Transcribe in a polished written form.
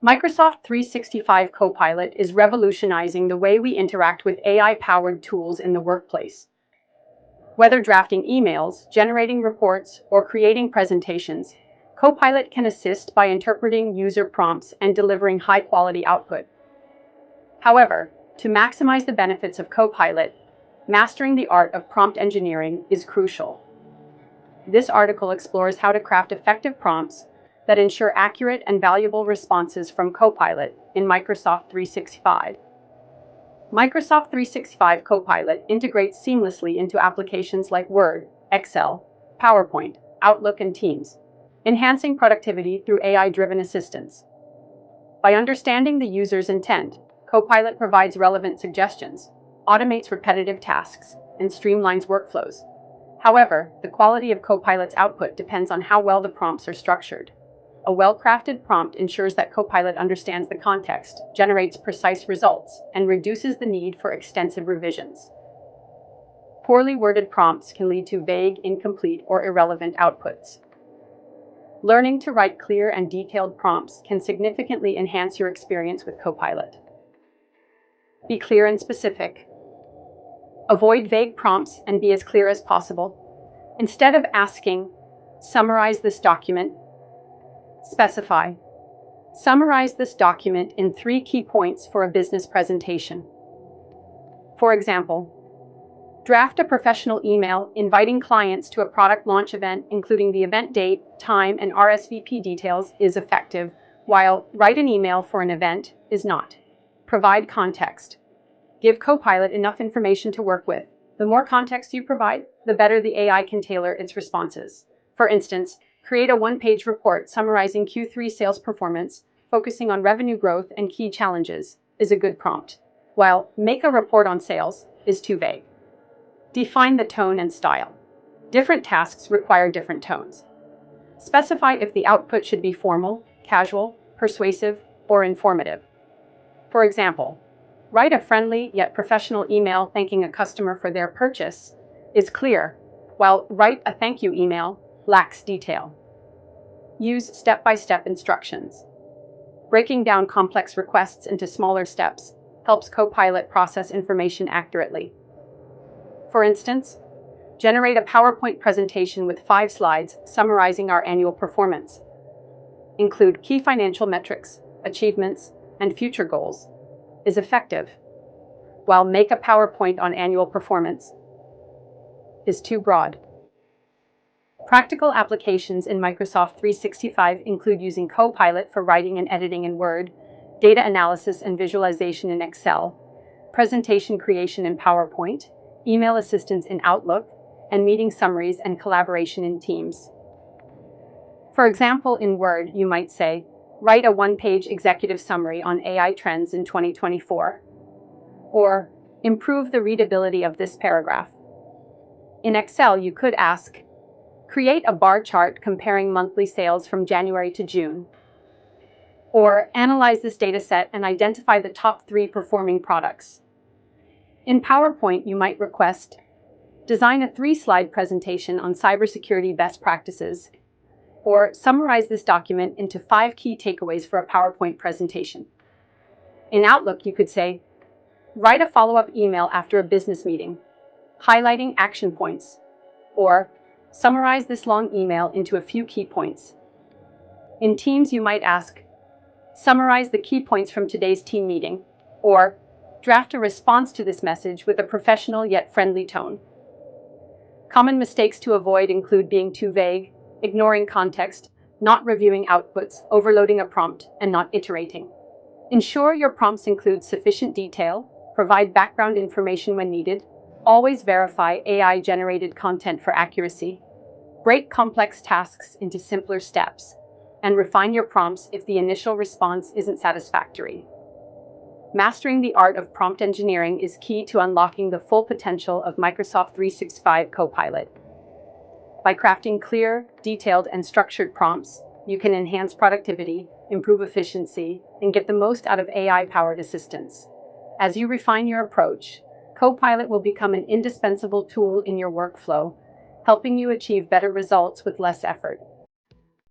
Microsoft 365 Copilot is revolutionizing the way we interact with AI-powered tools in the workplace. Whether drafting emails, generating reports, or creating presentations, Copilot can assist by interpreting user prompts and delivering high-quality output. However, to maximize the benefits of Copilot, mastering the art of prompt engineering is crucial. This article explores how to craft effective prompts that ensure accurate and valuable responses from Copilot in Microsoft 365. Microsoft 365 Copilot integrates seamlessly into applications like Word, Excel, PowerPoint, Outlook, and Teams, enhancing productivity through AI-driven assistance. By understanding the user's intent, Copilot provides relevant suggestions, automates repetitive tasks, and streamlines workflows. However, the quality of Copilot's output depends on how well the prompts are structured. A well-crafted prompt ensures that Copilot understands the context, generates precise results, and reduces the need for extensive revisions. Poorly worded prompts can lead to vague, incomplete, or irrelevant outputs. Learning to write clear and detailed prompts can significantly enhance your experience with Copilot. Be clear and specific. Avoid vague prompts and be as clear as possible. Instead of asking, "Summarize this document," specify, "Summarize this document in 3 key points for a business presentation." For example, draft a professional email inviting clients to a product launch event, including the event date, time, and RSVP details is effective, while write an email for an event is not. Provide context. Give Copilot enough information to work with. The more context you provide, the better the AI can tailor its responses. For instance, create a one-page report summarizing Q3 sales performance, focusing on revenue growth and key challenges, is a good prompt, while make a report on sales is too vague. Define the tone and style. Different tasks require different tones. Specify if the output should be formal, casual, persuasive, or informative. For example, write a friendly yet professional email thanking a customer for their purchase is clear, while write a thank you email lacks detail. Use step-by-step instructions. Breaking down complex requests into smaller steps helps Copilot process information accurately. For instance, generate a PowerPoint presentation with 5 slides summarizing our annual performance. Include key financial metrics, achievements, and future goals is effective, while make a PowerPoint on annual performance is too broad. Practical applications in Microsoft 365 include using Copilot for writing and editing in Word, data analysis and visualization in Excel, presentation creation in PowerPoint, email assistance in Outlook, and meeting summaries and collaboration in Teams. For example, in Word, you might say, write a one-page executive summary on AI trends in 2024, or improve the readability of this paragraph. In Excel, you could ask, create a bar chart comparing monthly sales from January to June, or analyze this data set and identify the top 3 performing products. In PowerPoint, you might request, design a 3-slide presentation on cybersecurity best practices, or summarize this document into 5 key takeaways for a PowerPoint presentation. In Outlook, you could say, write a follow-up email after a business meeting, highlighting action points, or summarize this long email into a few key points. In Teams, you might ask, summarize the key points from today's team meeting, or draft a response to this message with a professional yet friendly tone. Common mistakes to avoid include being too vague, ignoring context, not reviewing outputs, overloading a prompt, and not iterating. Ensure your prompts include sufficient detail, provide background information when needed, always verify AI-generated content for accuracy, break complex tasks into simpler steps, and refine your prompts if the initial response isn't satisfactory. Mastering the art of prompt engineering is key to unlocking the full potential of Microsoft 365 Copilot. By crafting clear, detailed, and structured prompts, you can enhance productivity, improve efficiency, and get the most out of AI-powered assistance. As you refine your approach, Copilot will become an indispensable tool in your workflow, helping you achieve better results with less effort.